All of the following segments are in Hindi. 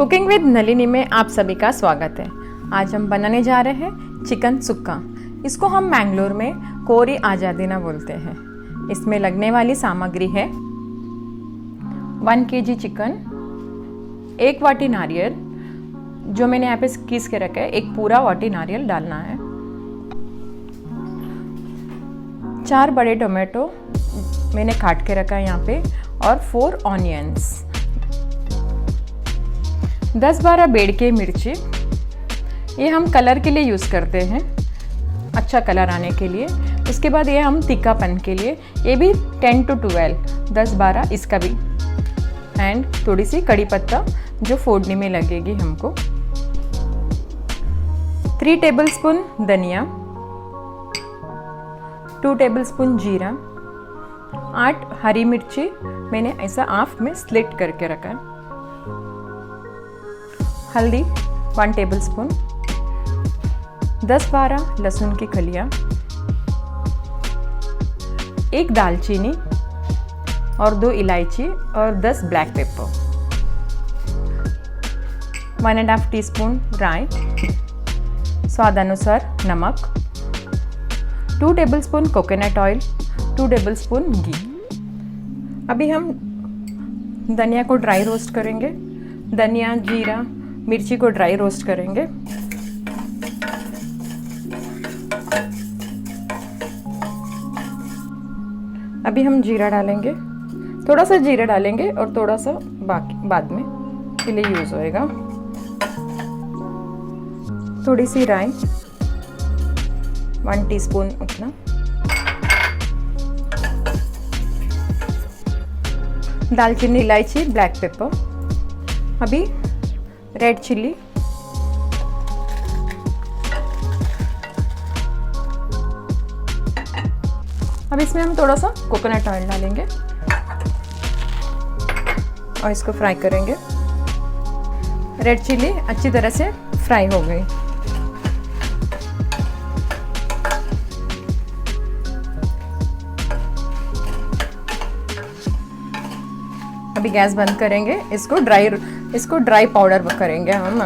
कुकिंग विद नलिनी में आप सभी का स्वागत है। आज हम बनाने जा रहे हैं चिकन सुक्का। इसको हम मैंगलोर में कोरी आजादीना बोलते हैं। इसमें लगने वाली सामग्री है 1 kg चिकन, 1 वाटी नारियल जो मैंने यहाँ पे घिस के रखा है, 1 पूरा वाटी नारियल डालना है, 4 बड़े टोमेटो मैंने काट के रखा है यहाँ पे, और 4 ऑनियंस, 10-12 बेड़ के मिर्ची। ये हम कलर के लिए यूज़ करते हैं, अच्छा कलर आने के लिए। उसके बाद ये हम तीखापन के लिए, ये भी 10 to 12, 10-12 इसका भी, एंड थोड़ी सी कड़ी पत्ता जो फोड़ने में लगेगी हमको, 3 टेबलस्पून धनिया, 2 टेबलस्पून जीरा, 8 हरी मिर्ची मैंने ऐसा हाफ में स्लिट करके रखा है, हल्दी 1 टेबलस्पून, 10-12 लहसुन की कलियां, 1 दालचीनी और 2 इलायची और 10 ब्लैक पेपर, 1.5 टीस्पून राई, स्वादानुसार नमक, 2 टेबलस्पून कोकोनट ऑयल, 2 टेबलस्पून घी। अभी हम धनिया को ड्राई रोस्ट करेंगे। धनिया, जीरा, मिर्ची को ड्राई रोस्ट करेंगे। अभी हम जीरा डालेंगे, थोड़ा सा जीरा डालेंगे और थोड़ा सा बाकी बाद में के लिए यूज़ होएगा। थोड़ी सी राई, 1 टीस्पून उतना, दालचीनी, इलायची, ब्लैक पेपर, अभी रेड चिल्ली, अब इसमें हम थोड़ा सा कोकोनट ऑयल डालेंगे और इसको फ्राई करेंगे। रेड चिल्ली अच्छी तरह से फ्राई हो गई। अभी गैस बंद करेंगे, इसको ड्राई पाउडर करेंगे हम।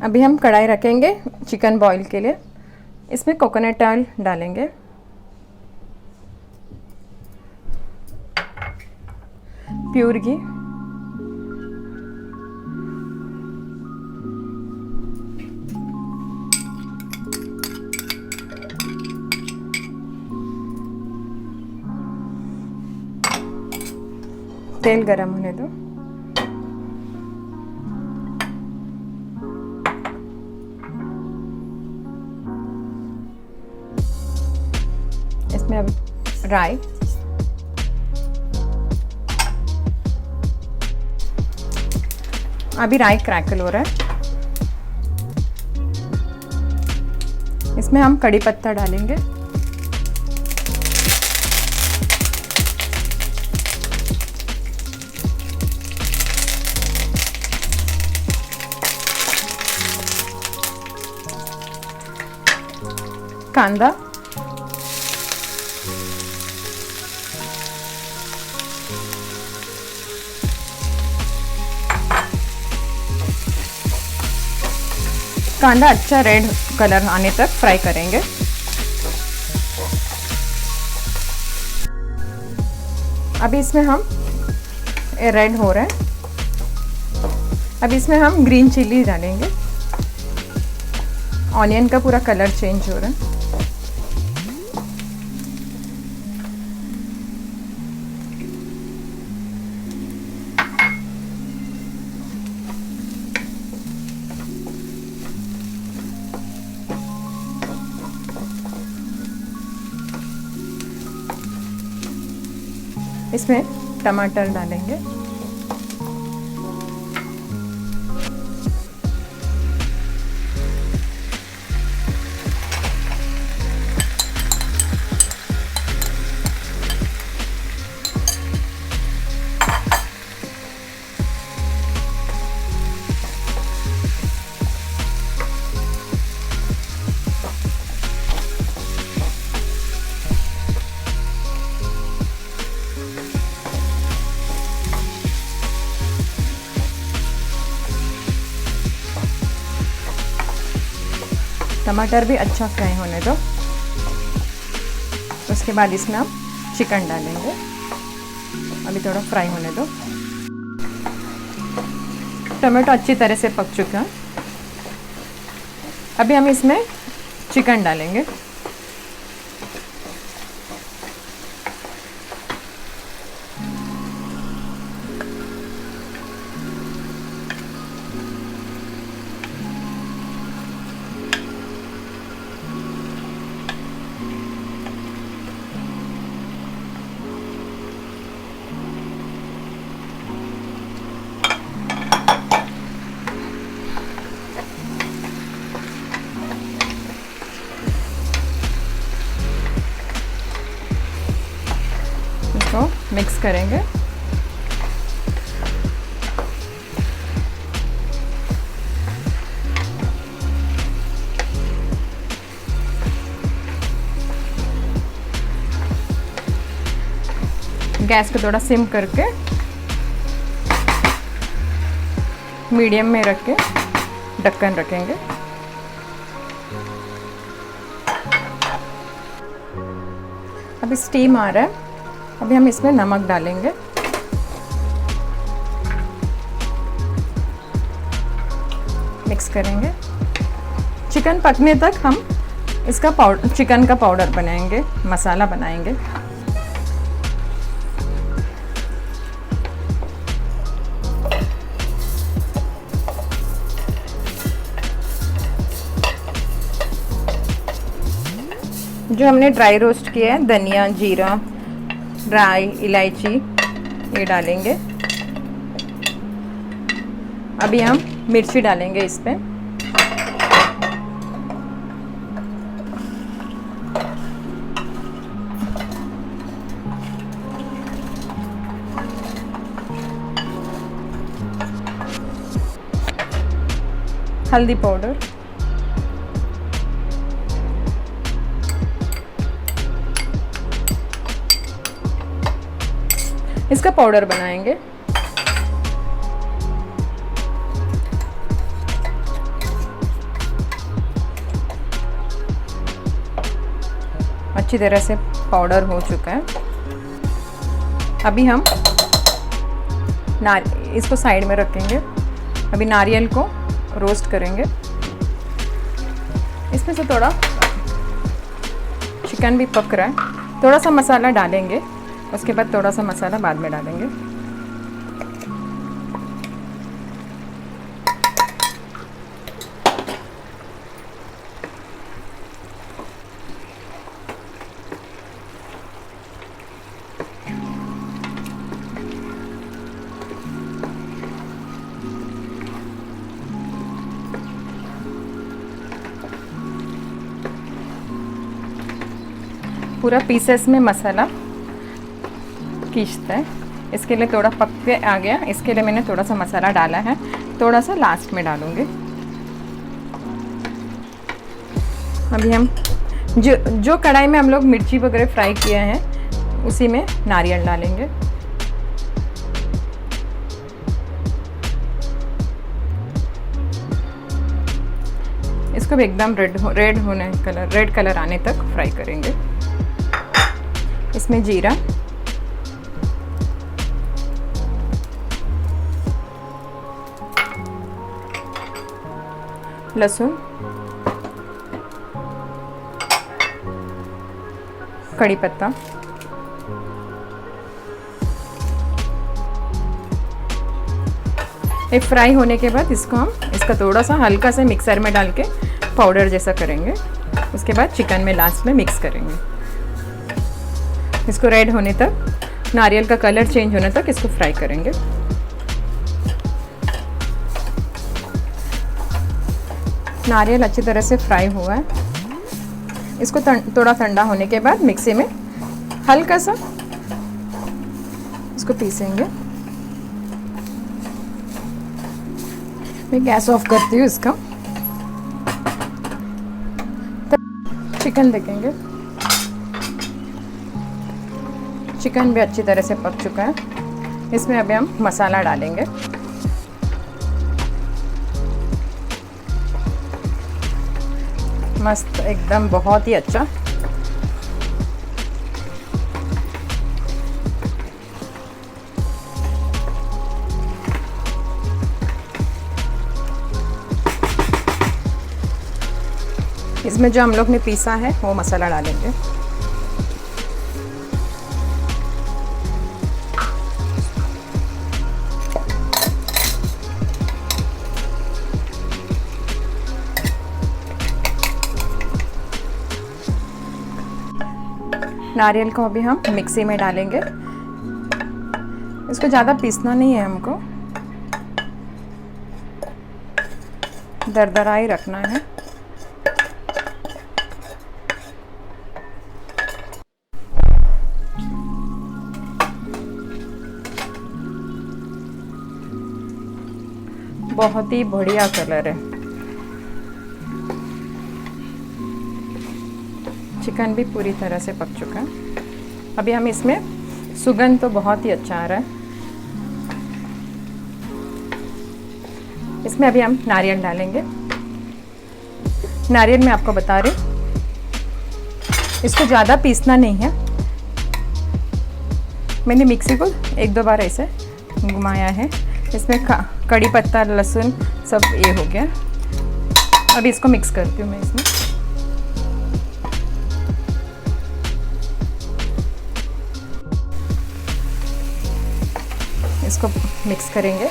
अभी हम कढ़ाई रखेंगे चिकन बॉईल के लिए। इसमें कोकोनट ऑयल डालेंगे, प्योर घी, तेल गरम होने दो। इसमें अब राई, अभी राई क्रैकल हो रहा है। इसमें हम कड़ी पत्ता डालेंगे, कांदा, कांदा अच्छा रेड कलर आने तक फ्राई करेंगे। अभी इसमें हम रेड हो रहा है। अभी इसमें हम ग्रीन चिल्ली डालेंगे। ऑनियन का पूरा कलर चेंज हो रहा है। इसमें टमाटर डालेंगे, टमाटर भी अच्छा फ्राई होने दो। उसके बाद इसमें हम चिकन डालेंगे। अभी थोड़ा फ्राई होने दो। टमाटो अच्छी तरह से पक चुका है। अभी हम इसमें चिकन डालेंगे। इसको मिक्स करेंगे। गैस को थोड़ा सिम करके मीडियम में रख के ढक्कन रखेंगे। अभी स्टीम आ रहा है। अभी हम इसमें नमक डालेंगे। मिक्स करेंगे। चिकन पकने तक हम इसका चिकन का पाउडर बनाएंगे, मसाला बनाएंगे। जो हमने ड्राई रोस्ट किया है, धनिया, जीरा, ड्राई इलायची, ये डालेंगे। अभी हम मिर्ची डालेंगे इस पे। हल्दी पाउडर, इसका पाउडर बनाएंगे। अच्छी तरह से पाउडर हो चुका है। अभी हम इसको साइड में रखेंगे। अभी नारियल को रोस्ट करेंगे। इसमें से थोड़ा चिकन भी पक रहा है। थोड़ा सा मसाला डालेंगे, उसके बाद थोड़ा सा मसाला बाद में डालेंगे। पूरा पीसेस में मसाला खींचता है। इसके लिए थोड़ा पक के आ गया। इसके लिए मैंने थोड़ा सा मसाला डाला है, थोड़ा सा लास्ट में डालूंगी। अभी हम जो कढ़ाई में हम लोग मिर्ची वगैरह फ्राई किए हैं, उसी में नारियल डालेंगे। इसको भी एकदम रेड कलर आने तक फ्राई करेंगे। इसमें जीरा, लहसुन, कड़ी पत्ता, ये फ्राई होने के बाद इसका थोड़ा सा हल्का सा मिक्सर में डाल के पाउडर जैसा करेंगे। उसके बाद चिकन में लास्ट में मिक्स करेंगे। इसको रेड होने तक, नारियल का कलर चेंज होने तक इसको फ्राई करेंगे। नारियल अच्छी तरह से फ्राई हुआ है। इसको थोड़ा ठंडा होने के बाद मिक्सी में हल्का सा इसको पीसेंगे। मैं गैस ऑफ करती हूँ इसका। चिकन देखेंगे। चिकन भी अच्छी तरह से पक चुका है। इसमें अभी हम मसाला डालेंगे। मस्त एकदम, बहुत ही अच्छा। इसमें जो हम लोग ने पीसा है वो मसाला डालेंगे। नारियल को अभी हम मिक्सी में डालेंगे। इसको ज़्यादा पीसना नहीं है, हमको दरदरा ही रखना है। बहुत ही बढ़िया कलर है। चिकन भी पूरी तरह से पक चुका है। अभी हम इसमें सुगंध तो बहुत ही अच्छा आ रहा है। इसमें अभी हम नारियल डालेंगे। नारियल मैं आपको बता रही हूँ, इसको ज़्यादा पीसना नहीं है। मैंने मिक्सी को 1-2 बार ऐसे घुमाया है। इसमें कड़ी पत्ता, लहसुन सब ये हो गया। अभी इसको मिक्स करती हूँ मैं इसमें। इसको मिक्स करेंगे।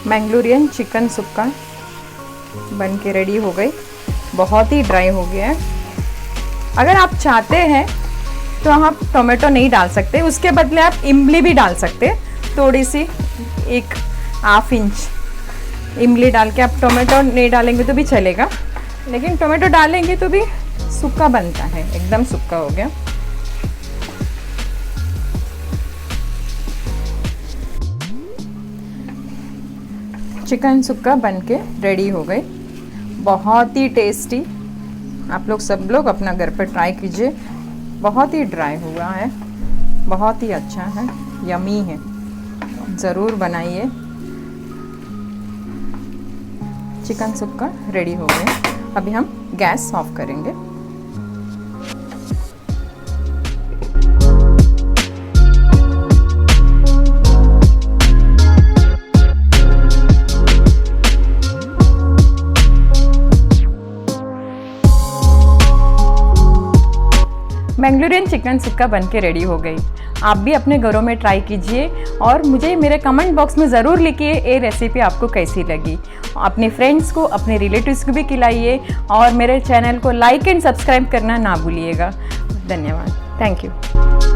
मैंगलोरियन चिकन सुक्का बन के रेडी हो गई। बहुत ही ड्राई हो गया है। अगर आप चाहते हैं तो आप टोमेटो नहीं डाल सकते, उसके बदले आप इमली भी डाल सकते। थोड़ी सी 1/2 इंच इमली डाल के, आप टोमेटो नहीं डालेंगे तो भी चलेगा, लेकिन टोमेटो डालेंगे तो भी सूखा बनता है, एकदम सूखा हो गया। चिकन सुक्का बनके रेडी हो गई। बहुत ही टेस्टी। आप लोग सब लोग अपना घर पर ट्राई कीजिए। बहुत ही ड्राई हुआ है, बहुत ही अच्छा है, यमी है। ज़रूर बनाइए। चिकन सुक्का रेडी हो गया। अभी हम गैस ऑफ करेंगे। मैंगलोरियन चिकन सुक्का बनके रेडी हो गई। आप भी अपने घरों में ट्राई कीजिए और मुझे मेरे कमेंट बॉक्स में ज़रूर लिखिए ये रेसिपी आपको कैसी लगी। अपने फ्रेंड्स को, अपने रिलेटिव्स को भी खिलाइए और मेरे चैनल को लाइक एंड सब्सक्राइब करना ना भूलिएगा। धन्यवाद। Thank you.